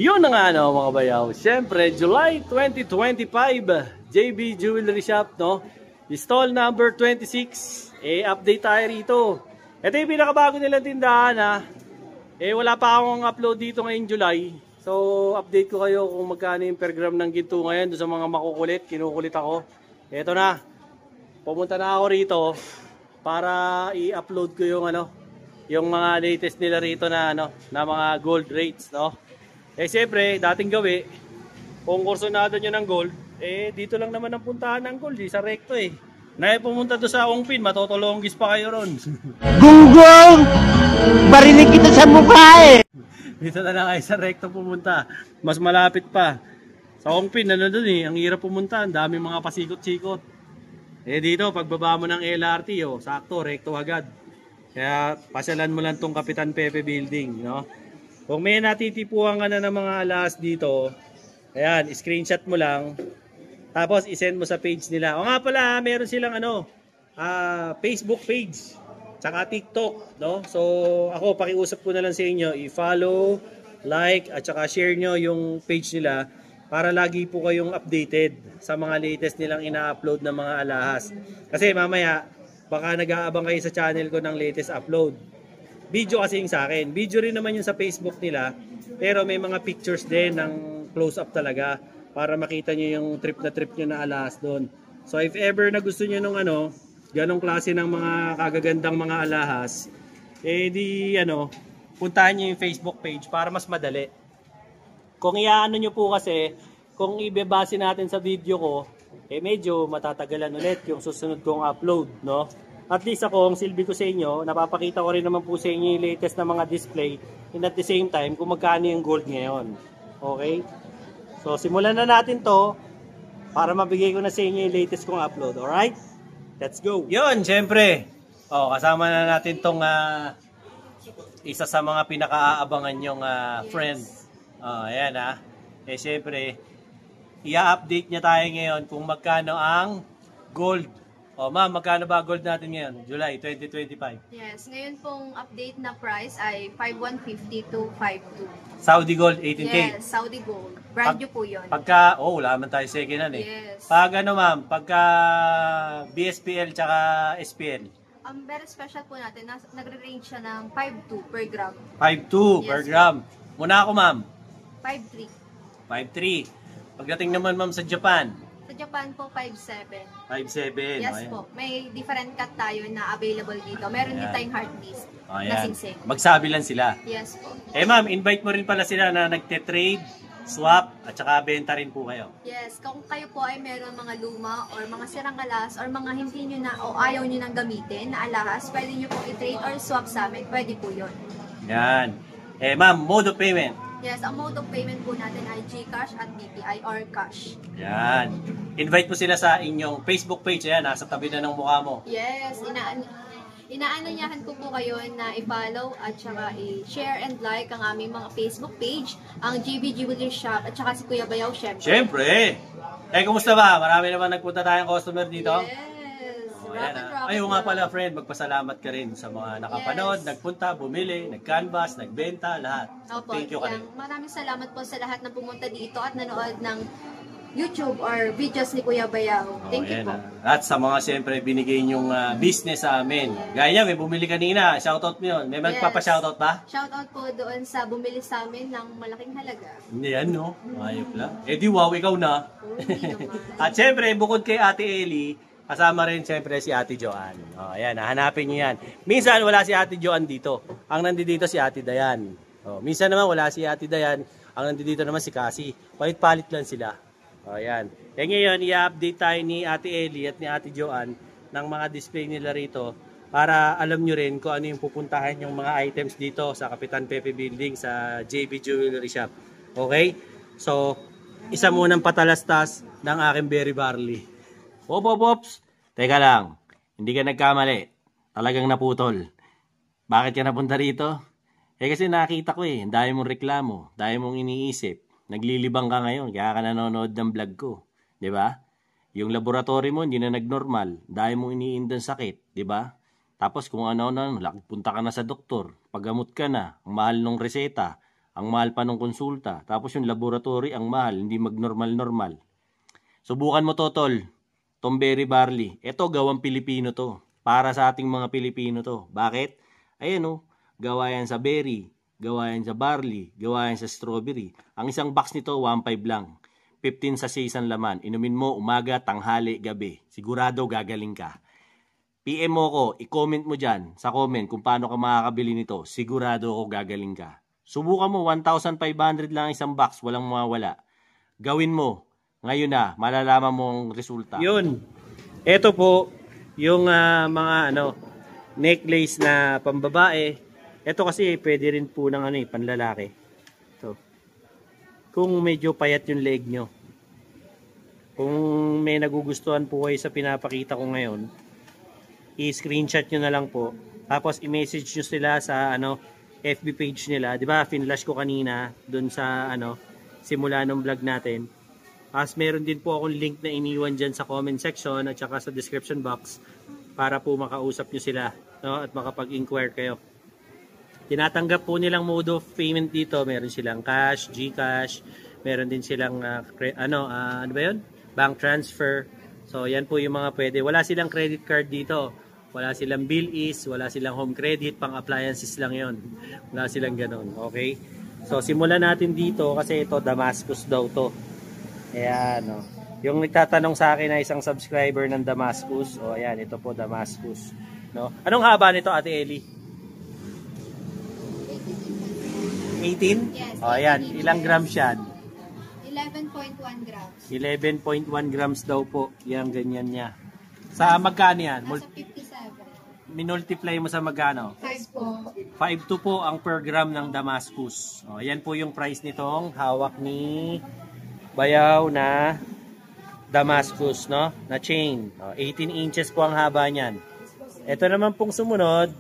Yun na nga mga bayaw. Siyempre, July 2025, JB Jewelry Shop, no? Stall number 26. Update tayo rito. Ito yung pinakabago nilang tindahan, ha? Wala pa akong upload dito ngayong July. So, update ko kayo kung magkano yung per gram ng ginto ngayon. Doon sa mga makukulit, kinukulit ako. Ito na. Pumunta na ako rito para i-upload ko yung yung mga latest nila rito na na mga gold rates, no? Siyempre, dating gawi, kung kursunado nyo ng gold, dito lang naman ang puntahan ng gold, sa recto pumunta doon sa Ongpin, matotolonggis pa kayo ron. Gunggong! Barinig kita sa mukha Dito na lang kayo sa recto pumunta, mas malapit pa. Sa Ongpin, doon ang hirap pumunta, ang dami mga pasikot-sikot. Dito, pagbaba mo ng LRT, sakto, recto agad. Kaya, pasyalan mo lang tong Kapitan Pepe Building, no? Kung may natitipuan ka na ng mga alas dito, ayan, screenshot mo lang, tapos isend mo sa page nila. O nga pala, meron silang Facebook page, tsaka TikTok, no? So, ako, pakiusap ko na lang sa inyo, i-follow, like, at tsaka share nyo yung page nila para lagi po kayong updated sa mga latest nilang ina-upload na mga alahas. Kasi mamaya, baka nag-aabang kayo sa channel ko ng latest upload. Video kasi yung sa akin. Video rin naman yung sa Facebook nila. Pero may mga pictures din ng close-up talaga para makita nyo yung trip nyo na alahas doon. So if ever na gusto nyo nung ganong klase ng mga kagagandang mga alahas, puntahan nyo yung Facebook page para mas madali. Kung iaano nyo po kasi, kung ibebase natin sa video ko, medyo matatagalan ulit yung susunod kong upload, no? At least ako, ang silbi ko sa inyo, napapakita ko rin naman po sa inyo yung latest na mga display and at the same time, kung magkano yung gold ngayon. Okay? So, simulan na natin to para mabigay ko na sa inyo yung latest kong upload. Alright? Let's go! Yun, syempre. Kasama na natin tong isa sa mga pinaka-aabangan yung friend. Ayan syempre, i-update niya tayo ngayon kung magkano ang gold. Ma'am, magkano ba gold natin ngayon? July 2025. Yes, ngayon pong update na price ay 5,150 to 5,200. Saudi gold, 18K? Yes, Saudi gold. Brand new po yun. Wala naman tayo second hand Yes. Ma'am, pagka BSPL tsaka SPL? Very special po natin, nagre-range siya ng 5,200 per gram. 5,200 per gram. Muna ako, ma'am. 5,300. 5,300. Pagdating naman, ma'am, sa Japan? Sa Japan po, 5,700. 5,700. Yes po. May different cut tayo na available dito. Meron din tayong heart beast na singsing. Magsabi lang sila. Yes po. Ma'am, invite mo rin pala sila na nagte-trade, swap, at saka benta rin po kayo. Yes. Kung kayo po ay meron mga luma or mga sirang alahas or mga hindi nyo na o ayaw nyo nang gamitin na alahas, pwede nyo po i-trade or swap sa amin. Pwede po yun. Yan. Ma'am, mode of payment? Yes, ang mode of payment po natin ay GCash at BPI or cash. Yan. Invite mo sila sa inyong Facebook page. Ayan, nasa tabi na ng mukha mo. Yes, inaanyahan ko po kayo na i-follow at saka i-share and like ang aming mga Facebook page, ang JB Jewelry Shop at saka si Kuya Bayaw, syempre. Syempre! Kumusta ba? Marami naman nagpunta tayong customer dito? Yes. Ayaw nga pala, friend, magpasalamat ka rin sa mga nakapanood, nagpunta, bumili, nag-canvas, nagbenta, lahat. Opo, thank you ka rin. Maraming salamat po sa lahat na pumunta dito at nanood ng YouTube or videos ni Kuya Bayaw. Thank you po. At sa mga siyempre binigay niyong business sa amin. Gaya may bumili kanina, shoutout mo yun. May magpapa-shoutout ba? Shoutout po doon sa bumili sa amin ng malaking halaga. Hindi yan, no? Ayop lang. Di wow, ikaw na. At siyempre, bukod kay Ate Ellie, kasama rin siyempre si Ate Joanne. Ayan, hanapin niyo yan. Minsan wala si Ate Joanne dito. Ang nandito si Ate Dayan. Minsan naman wala si Ate Dayan. Ang nandito naman si Cassie. Palit-palit lang sila. Ayan. Ngayon, i-update tayo ni Ate Ellie at ni Ate Joanne ng mga display nila rito para alam nyo rin kung ano yung pupuntahan yung mga items dito sa Kapitan Pepe Building sa JB Jewelry Shop. Okay? So, isa munang patalastas ng aking berry barley. Ops. Teka lang. Hindi ka nagkamali. Talagang naputol. Bakit ka napunta rito? Kasi nakita ko dahil mong reklamo, dahil mong iniisip. Naglilibang ka ngayon, kaya ka nanonood ng vlog ko. 'Di ba? Yung laboratory mo hindi na nagnormal, dahil mong iniindang sakit, 'di ba? Tapos kung ano punta ka na sa doktor, paggamot ka na, ang mahal ng reseta, Ang mahal pa ng konsulta. Tapos yung laboratory, ang mahal. Hindi mag-normal-normal. Subukan mo to, tol. Tomberry barley. Ito, gawang Pilipino to. Para sa ating mga Pilipino to. Bakit? Ayan o. Gawa yan sa berry. Gawa yan sa barley. Gawa yan sa strawberry. Ang isang box nito, 1.5 lang. 15 sa isang laman. Inumin mo umaga, tanghali, gabi. Sigurado gagaling ka. PM mo ko, i-comment mo dyan sa comment kung paano ka makakabili nito. Sigurado ako gagaling ka. Subukan mo, 1,500 lang isang box. Walang mawawala. Gawin mo. Ngayon na, malalaman mo ang resulta. Yun. Ito po, yung mga necklace na pambabae. Ito kasi pwede rin po ng panlalaki. Ito. Kung medyo payat yung leg nyo. Kung may nagugustuhan po kayo sa pinapakita ko ngayon, i-screenshot nyo na lang po. Tapos i-message nyo sila sa FB page nila. Diba, finlash ko kanina dun sa simula ng vlog natin. As meron din po akong link na iniwan dyan sa comment section at saka sa description box para po makausap nyo sila, no? At makapag-inquire kayo. Tinatanggap po nilang mode of payment dito. Meron silang cash, GCash, meron din silang ano ba yun? Bank transfer. So yan po yung mga pwede. Wala silang credit card dito. Wala silang bill-is, wala silang home credit, pang appliances lang yon. Wala silang ganun, okay? So simulan natin dito kasi ito Damascus daw to. Ayan, no. Yung nagtatanong sa akin na isang subscriber ng Damascus. O, ayan, ito po Damascus. No? Anong haba nito, Ate Ellie? 18? Yes. O, ayan. Ilang grams yan? 11.1 grams. 11.1 grams daw po. Yan, ganyan niya. Sa magkano yan? Nasa 57. Minultiply mo sa magkano? 5 po. 5.2 po ang per gram ng Damascus. O, ayan po yung price nitong hawak ni Bayaw na Damascus, no? Na chain. O, 18 inches po ang haba niyan. Ito naman pong sumunod.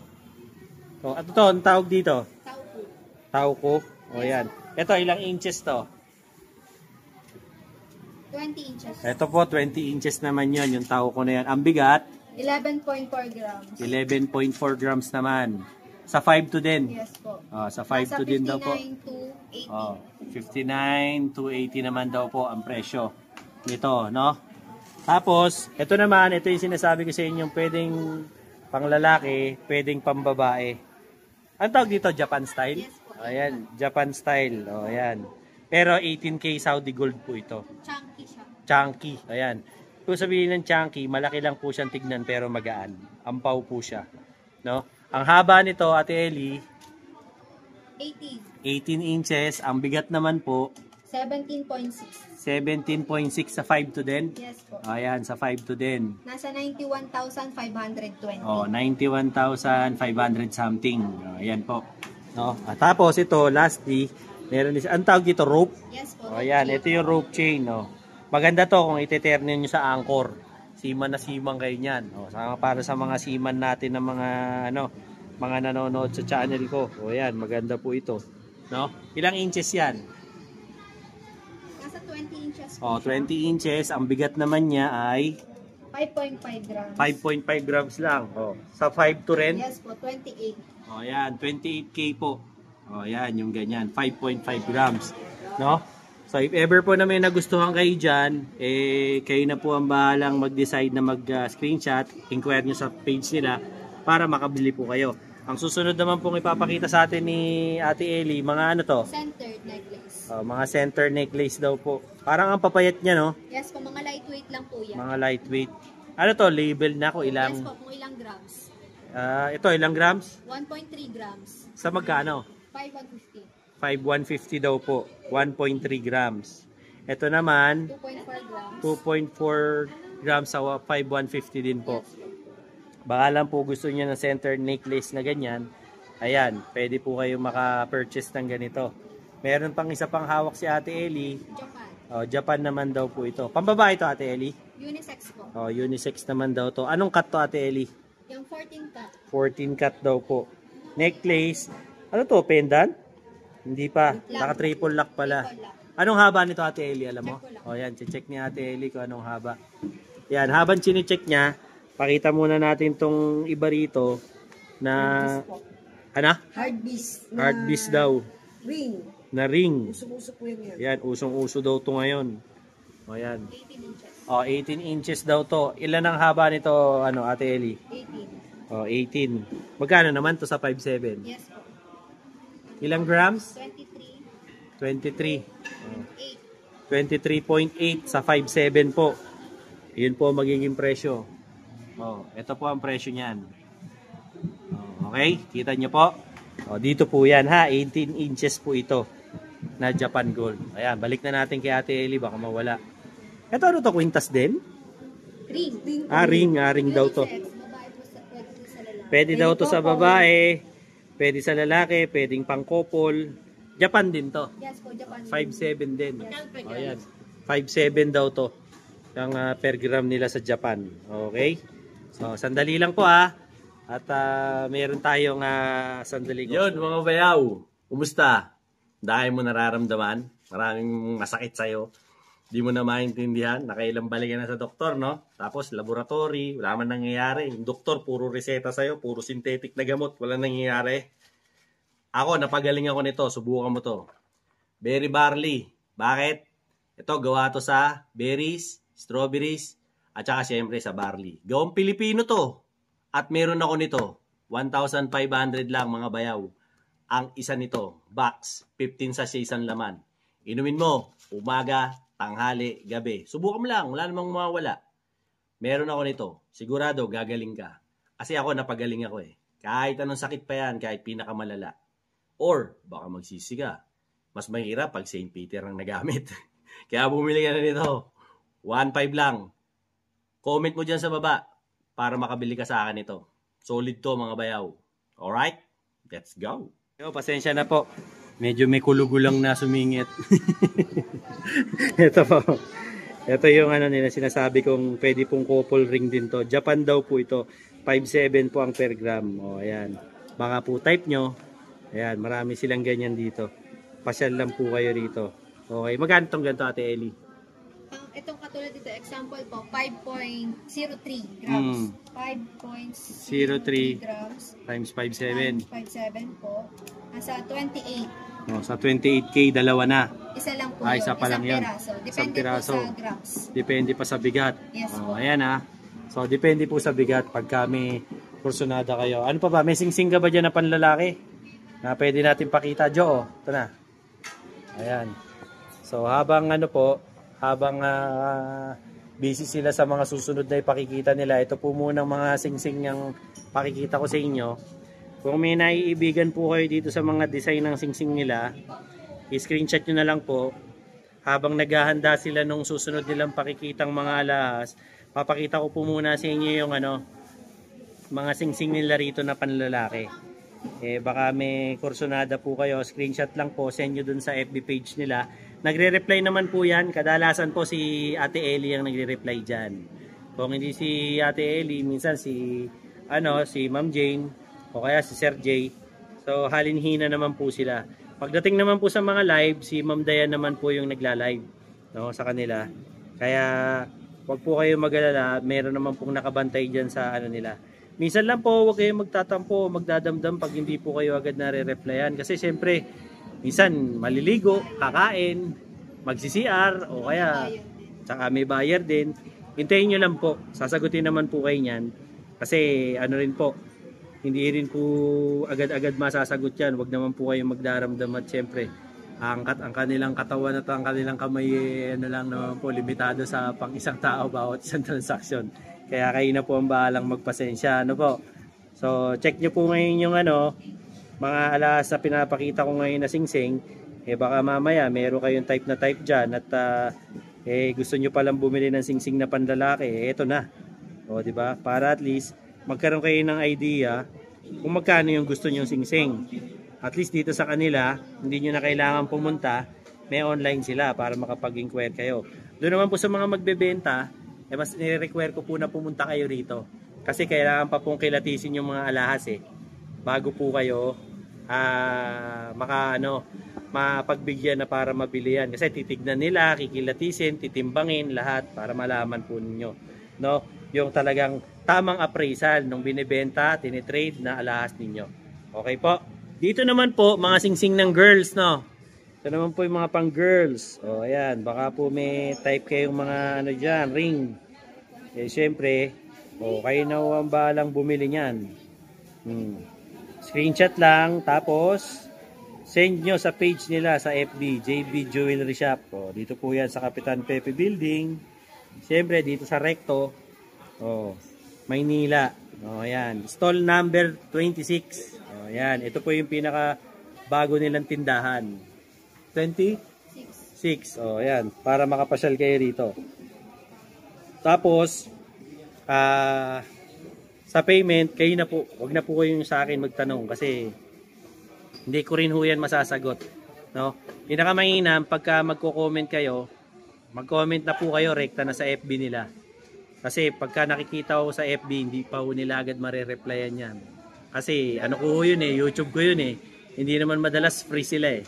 O, ito to, ang tawag dito? Tauko. Tauko. O, yan. Ito, ilang inches to? 20 inches. Ito po, 20 inches naman yon yung tauko na yan. Ang bigat? 11.4 grams. 11.4 grams naman. Sa 5 to din? Yes po. O, sa 5 to din daw po. 59 to 80. Oh, 59 to 80 naman daw po ang presyo nito, no? Tapos, ito naman, ito yung sinasabi ko sa inyo, pwedeng panglalaki, pwedeng pambabae. Ang tawag dito, Japan style? Yes po. Ayan, Japan style. O, ayan. Pero 18K Saudi gold po ito. Chunky siya. Chunky. Ayan. Kung sabihin ng chunky, malaki lang po siyang tignan pero magaan. Ampaw po siya. No? Ang haba nito, Ate Ellie, 18. 18 inches. Ang bigat naman po, 17.6. 17.6 sa 5 to din. Yes po. Ayan, sa 5 to din. Nasa 91,520. Oh, 91,500 something. Ayan po. No? At tapos ito, lastly, meron din, ang tawag dito, rope. Yes po. Ayan, ito yung rope chain. No? Maganda to kung iteternin nyo sa anchor. Siman na siman kayo niyan. O, para sa mga siman natin ng mga nanonood sa channel ko. O yan, maganda po ito. No? Ilang inches yan? Nasa 20 inches po. O, 20 inches. Ang bigat naman niya ay 5.5 grams. 5.5 grams lang. O, sa 5 to rin? Yes po, 28. O, yan. 28K po. O, yan. Yung ganyan. 5.5 grams. No? So, if ever po na may nagustuhan kayo dyan, kayo na po ang bahalang mag-decide na mag-screenshot, inquire nyo sa page nila para makabili po kayo. Ang susunod naman pong ipapakita sa atin ni Ate Ellie, mga to? Centered necklace. Mga center necklace daw po. Parang ang papayat niya, no? Yes po, mga lightweight lang po yan. Mga lightweight. Ano to? Label na ko ilang? Yes po, kung ilang grams. Ito, ilang grams? 1.3 grams. Sa magkano? 5.150. 5,150 daw po. 1.3 grams. Ito naman, 2.4 grams. 2.4 grams sa 5,150 din po. Baka lang po gusto niyo ng center necklace na ganyan. Ayan, pwede po kayo maka-purchase ng ganito. Meron pang isa pang hawak si Ate Ellie. Japan. Japan naman daw po ito. Pambabae ito, Ate Ellie? Unisex po. Unisex naman daw to. Anong cut to, Ate Ellie? Yung 14 cut. 14 cut daw po. Necklace. Ano to, pendant? Hindi pa. Naka triple lock pala. Triple lock. Anong haba nito, Ate Ellie? Alam mo? Check ko lang. Yan, check ni Ate Ellie kung anong haba. Yan, habang chine-check niya, pakita muna natin tong iba rito na ano? Hard beast. Hard beast daw. Ring. na ring. Usong-uso po yan. Yan, usong-uso daw to ngayon. O yan. 18 inches. O, 18 inches daw to. Ilan ang haba nito, ano, Ate Ellie? 18. O, 18. Magkano naman to sa 5'7"? Yes po. Ilang grams? 23. 23. 8. 23.8 sa 5'7" po. Yun po magiging presyo. O, ito po ang presyo niyan. O, okay, kita nyo po. O, dito po yan ha, 18 inches po ito na Japan Gold. Ayan, balik na natin kay Ate Ellie, baka mawala. Ito ano to, kwintas din? Ring. Ring daw to. Pwede daw to sa babae, pwede sa lalaki, pwedeng pang couple. Japan din to. Yes po, Japan. 5'7" din. O yan, 5'7" daw to. Yung per gram nila sa Japan. Okay? So, sandali lang po ha. At meron tayong sandali. Yun, mga bayaw. Kumusta? Dahil mo nararamdaman, maraming masakit sa'yo. Di mo na maintindihan, nakailang balikan na sa doktor, no? Tapos laboratory, wala man nangyayari. Yung doktor, puro reseta sa'yo, puro synthetic na gamot, wala nangyayari. Ako, napagaling ako nito, subukan mo to. Berry barley. Bakit? Ito, gawa to sa berries, strawberries, at saka siyempre sa barley. Gawang Pilipino to. At meron ako nito, 1,500 lang mga bayaw. Ang isa nito, box, 15 sachets ang laman. Inumin mo, umaga, tanghali, gabi. Subukan mo lang, wala namang mawawala. Meron ako nito, sigurado gagaling ka. Kasi ako napagaling ako eh. Kahit anong sakit pa yan, kahit pinakamalala. Or, baka magsisi ka. Mas mahirap pag St. Peter ang nagamit. Kaya bumili ka na nito. 1,500 lang. Comment mo dyan sa baba para makabili ka sa akin ito. Solid to mga bayaw. Alright? Let's go. Yo, pasensya na po. Medyo may kulugulang na sumingit. Ito po. Ito yung ano nila sinasabi kong pwede pong couple ring din to. Japan daw po ito. 5'7" po ang per gram. O, ayan. Baka po type nyo. Ayan, marami silang ganyan dito. Pasyal lang po kayo rito. Okay, magkano itong ganito, Ate Ellie? Itong katulad dito, example po, 5.03 grams. 5.03 grams. Times 5'7". 5.7 po. Nasa 28. O, sa 28K, dalawa na. Isa lang po Isa pa lang yun. peraso. Depende Isang piraso. po sa grams. Depende pa sa bigat. Yes O, po. ayan ha. So, depende po sa bigat pagka may kursunada kayo. Ano pa ba? May sing-sing ka ba dyan na panlalaki? Na pwede natin pakita, Jo. Ito na. Ayan. So, habang ano po, habang busy sila sa mga susunod na ipakikita nila, ito po muna mga sing-sing yung pakikita ko sa inyo. Kung may naiibigan po kayo dito sa mga design ng sing-sing nila, i-screenshot nyo na lang po. Habang naghahanda sila nung susunod nilang pakikitang mga alahas, papakita ko po muna sa inyo yung mga sing-sing nila rito na panlalaki. Baka may kursunada po kayo, screenshot lang po, send nyo dun sa FB page nila. Nagre-reply naman po yan. Kadalasan po si Ate Ellie ang nagre-reply dyan. Kung hindi si Ate Ellie, minsan si Ma'am Jane o kaya si Sir Jay. So halinhina naman po sila. Pagdating naman po sa mga live, si Ma'am Dayan naman po yung nagla-live, no, sa kanila. Kaya wag po kayo mag-alala, meron naman pong nakabantay dyan sa nila. Minsan lang po, wag kayong magtatampo, magdadamdam pag hindi po kayo agad nare-replyan. Kasi siyempre, minsan maliligo, kakain, magsi-CR, o kaya saka may buyer din. Hintayin nyo lang po, sasagutin naman po kayo niyan. Kasi ano rin po, hindi rin po agad-agad masasagot yan. Wag naman po kayong magdaramdam at siyempre, ang kanilang katawan at ang kanilang kamay, lang naman po, limitado sa pang isang tao bawat isang transaksyon. Kaya kayo na po ang bahalang magpasensya. Ano po? So, check nyo po ngayon yung mga alas na pinapakita ko ngayon na sing-sing. Baka mamaya meron kayong type na type dyan at gusto nyo palang bumili ng sing-sing na panlalaki. Eto na. O, diba? Para at least magkaroon kayo ng idea kung magkano yung gusto nyong sing-sing. At least dito sa kanila, hindi nyo na kailangan pumunta. May online sila para makapag-inquire kayo. Doon naman po sa mga magbebenta, mas nire-require ko po na pumunta kayo rito. Kasi kailangan pa pong kilatisin yung mga alahas bago po kayo mapagbigyan na para mabili yan. Kasi titignan nila, kikilatisin, titimbangin lahat para malaman po ninyo, no, yung talagang tamang appraisal nung binibenta, tinitrade na alahas ninyo. Okay po? Dito naman po mga singsing ng girls, no. Ito naman po yung mga pang girls. O, ayan. Baka po may type kayong mga ano dyan, ring. Eh, syempre, kayo na ang bahalang bumili niyan. Screenshot lang, tapos send nyo sa page nila sa FB, JB Jewelry Shop. O, dito po yan sa Kapitan Pepe Building. Syempre, dito sa Recto. O, Maynila. O, ayan. Stall number 26. O, ayan. Ito po yung pinaka bago nilang tindahan. 26. O, ayan. Para makapasyal kayo rito. Tapos, sa payment, kayo na po. Huwag na po kayong sa akin magtanong kasi hindi ko rin ho yan masasagot. No? Pinakamainam, pagka magko-comment kayo, mag-comment na po kayo, rekta na sa FB nila. Kasi pagka nakikita ko sa FB, hindi pa ho nila agad marireplyan yan. Kasi ano ko yun eh, YouTube ko yun eh. Hindi naman madalas free sila eh.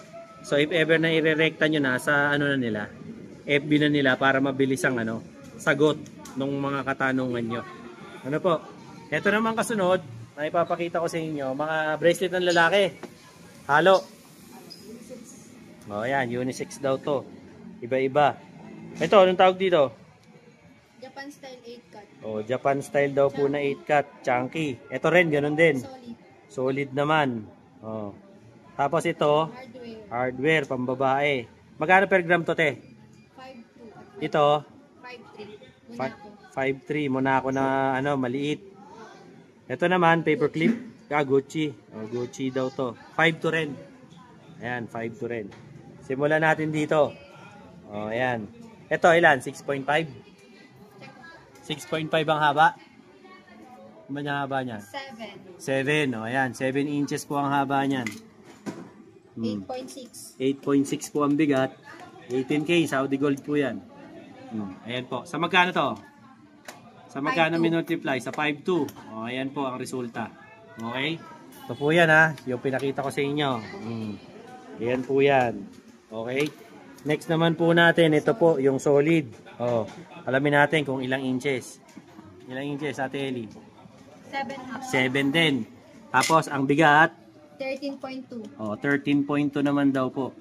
So if ever na irerekta nyo na sa ano na nila, FB na nila para mabilis ang sagot ng mga katanungan nyo. Ano po? Ito naman kasunod, na ipapakita ko sa inyo, mga bracelet ng lalaki. Halo. O yan, unisex daw to. Iba-iba. Ito, anong tawag dito? Japan style 8 cut. O, Japan style daw po na 8 cut. Chunky. Ito rin, ganun din. Solid. Solid naman. O. Tapos ito, hardware, pambabae. Magkano per gram to, te? 5.2. Ito? 5.3. 5.3. Monaco na maliit. Ito naman, paperclip. Gucci. O, Gucci daw to. 5.2 rin. Ayan, 5.2 rin. Simulan natin dito. O, ayan. Ito, ilan? 6.5? 6.5 ang haba. Ano yung haba niya? 7. O, ayan. 7 inches po ang haba niyan. 8.6. 8.6 po ang bigat. 18K, Saudi Gold po yan. Ayan po. Sa magkano to? Sa magkano minultiply? Sa 5.2. O, ayan po ang resulta. Okay? Ito po yan ha. Yung pinakita ko sa inyo. Ayan po yan. Okay? Next naman po natin, ito po, yung solid. O, alamin natin kung ilang inches. Ilang inches, Ate Eli? 7 din. Tapos, ang bigat? 13.2. O, 13.2 naman daw po.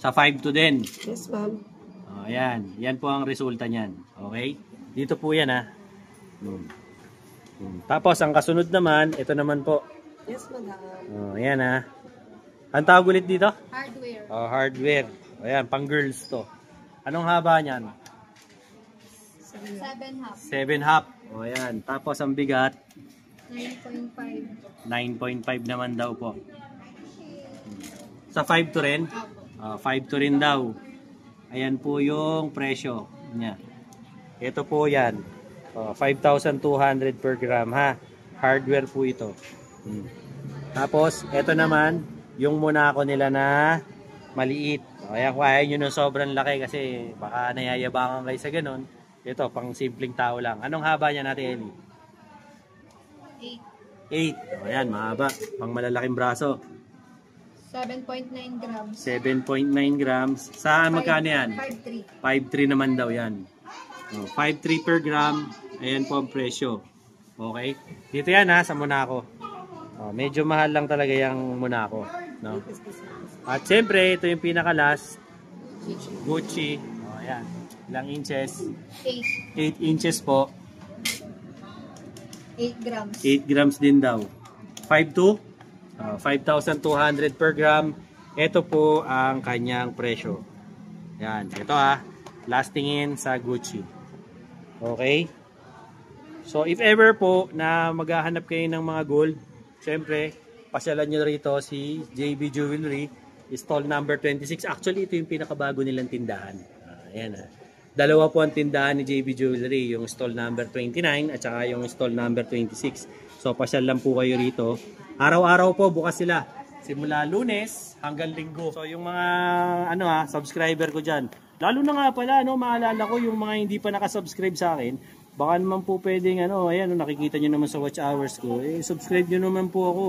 Sa 5.2 din. Yes, ma'am. O, ayan. Yan po ang resulta niyan. Okay? Dito po yan ha. Tapos, ang kasunod naman, ito naman po. Yes, madam. O, ayan ha. Ang tawag ulit dito? Hardware. O, hardware. O, ayan, pang girls to. Anong haba niyan? 7.5. 7.5. O, ayan. Tapos, ang bigat? 9.5. 9.5 naman daw po. Sa 5 to rin? 5 to rin daw. Ayan po yung presyo niya. Ito po yan. 5,200 per gram ha. Hardware po ito. Tapos, ito naman, yung Monaco nila na maliit. Kaya kung ayaw nyo ng sobrang laki kasi baka nayayabangan kayo sa ganun. Ito, pang simpleng tao lang. Anong haba niya natin, Eli? 8. Ayan, mahaba. Pang malalaking braso. 7.9 grams. 7.9 grams. Saan magkano yan? 5.3. 5.3 naman daw yan. 5.3 per gram. Ayan po ang presyo. Okay? Dito yan ha, sa Monaco. Medyo mahal lang talaga yung Monaco. No? At syempre, ito yung pinaka-last. Gucci. Ayan. Ilang inches? 8. 8 inches po. 8 grams. 8 grams din daw. 5.2? 5,200 per gram. Ito po ang kanyang presyo. Yan. Ito last tingin sa Gucci. Okay? So, if ever po na maghahanap kayo ng mga gold, syempre, pasyalan nyo rito si JB Jewelry, stall number 26. Actually, ito yung pinakabago nilang tindahan. Ayan Dalawa po ang tindahan ni JB Jewelry, yung stall number 29 at saka yung stall number 26. So, pasyal lang po kayo rito. Araw-araw po, bukas sila. Simula Lunes hanggang Linggo. So, yung mga subscriber ko dyan. Lalo na nga pala, maalala ko yung mga hindi pa nakasubscribe sa akin. Baka naman po pwedeng, ayan, nakikita nyo naman sa watch hours ko. Subscribe nyo naman po ako.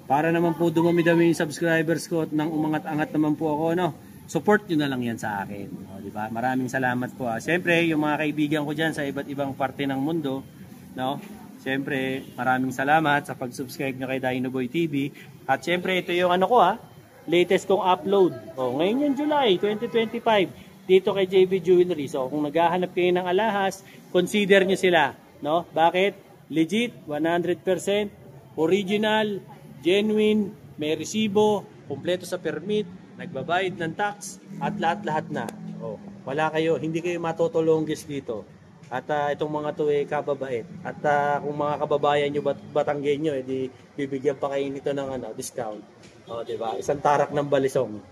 Para naman po dumami-dami yung subscribers ko at nang umangat-angat naman po ako, Support nyo na lang yan sa akin. Diba? Maraming salamat po. Siyempre, yung mga kaibigan ko dyan sa iba't ibang parte ng mundo, siyempre, maraming salamat sa pag-subscribe nyo kay Dinoboy TV. At siyempre, ito yung latest kong upload. Ngayon yung July 2025 dito kay JB Jewelry. So kung naghahanap kayo ng alahas, consider nyo sila, no? Bakit? Legit, 100%, original, genuine, may resibo, kumpleto sa permit, nagbabayad ng tax, at lahat-lahat na. Wala kayo, hindi kayo matutulunggis dito. At itong mga to kababait. At kung mga kababayan nyo Batanggenyo, edi bibigyan pa kayo nito ng discount. Diba? Isang tarak ng balisong.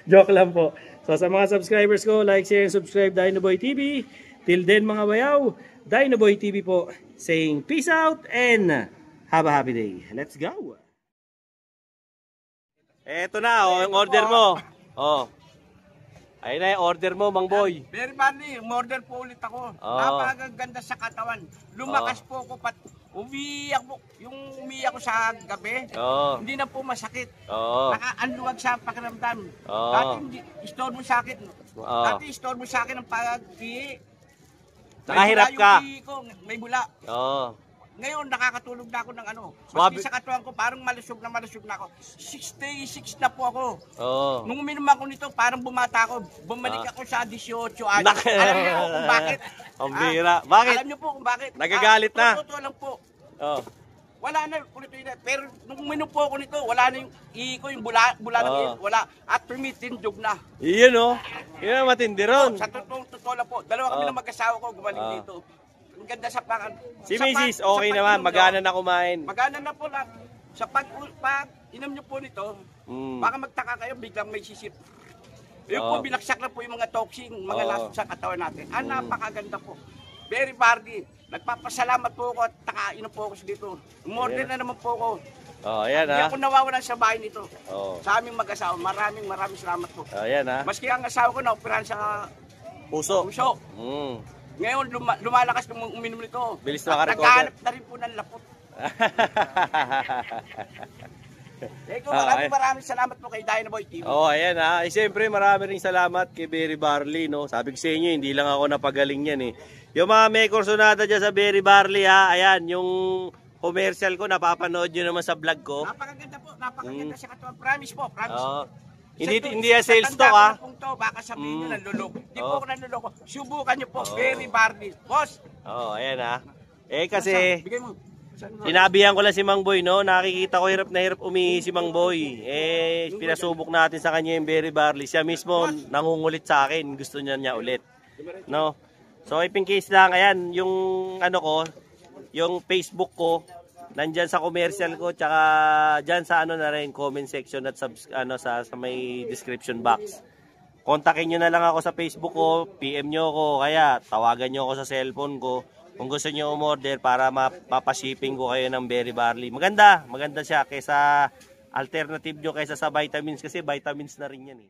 Joke lang po. So sa mga subscribers ko, like, share, and subscribe Dinoboy TV. Till then mga bayaw, Dinoboy TV po saying peace out and have a happy day. Let's go! Eto na, yung order mo. Ayun na yung order mo, Mang Boy. Very funny, order po ulit ako. Napakaganda sa katawan. Lumakas po ako, umiiyak po. Yung umiiyak ko sa gabi, hindi na po masakit. Nakaanluwag sa pakiramdam. Dati istorbo sa akin. Dati istorbo sa akin ang pag-ihi. Nakahirap ka. May bula. Ngayon, nakakatulog na ako ng Maski sa katawan ko, parang malusog na ako. 66 na po ako. Nung uminom ako nito, parang bumata ako. Bumalik ako sa 18 anos. Alam niyo po kung bakit? Ang bira. Bakit? Alam niyo po kung bakit? Nagagalit na. Totoo lang po. Wala na, pero nung uminom po ako nito, wala na yung ihi ko, yung bula ng ihi. Wala. At tumitindog na. Iyon Yun ang matindi ron. Sa totoo lang po. Dalawa kami ng mag-asawa ko gumaling dito. Ganda sa pakan. Si Mrs. okay naman, magana na kumain. Magana na po lang. Sa pag inom nyo po nito, baka magtaka kayo, biglang may sisip. Yung po, binaksak na po yung mga toxin, mga lasot sa katawan natin. Napakaganda po. Very bardy. Nagpapasalamat po ako at takainom po ako dito. Umorder na naman po ako. Ayan Hindi ako nawawalan sa bahay nito. Sa aming mag-asawa. Maraming salamat po. Ayan Maski ang asawa ko na-operahan sa puso. Ngayon, lumalakas nung uminom nito. Bilis na makarecover. Naghahanap na rin po ng lapot. Maraming salamat po kay Dinoboy TV. Ayan siyempre marami ring salamat kay Berry Barley, no? Sabi ko sa inyo, hindi lang ako napagaling yan Yung mga may kursonada dyan sa Berry Barley ayan, yung commercial ko, napapanood nyo naman sa vlog ko. Napakaganda po, napakaganda sa katawan. Promise po, promise. Hindi sales stock baka sabihin nyo nanluloko. Hindi po ako nanluloko. Subukan nyo po, Berry Barley. Boss! Ayan kasi sinabihan ko lang si Mang Boy, no? Nakikita ko hirap na hirap umihi si Mang Boy. Pinasubok natin sa kanya yung Berry Barley. Siya mismo nangungulit sa akin. Gusto niya ulit. No? So, if in case lang, ayan, yung yung Facebook ko, nandyan sa commercial ko, tsaka dyan sa na rin, comment section at sa may description box. Kontakin nyo na lang ako sa Facebook ko, PM nyo ako, kaya tawagan nyo ako sa cellphone ko. Kung gusto nyo umorder para mapashipping ko kayo ng Berry Barley. Maganda siya kaysa alternative nyo kaysa sa vitamins kasi vitamins na rin yan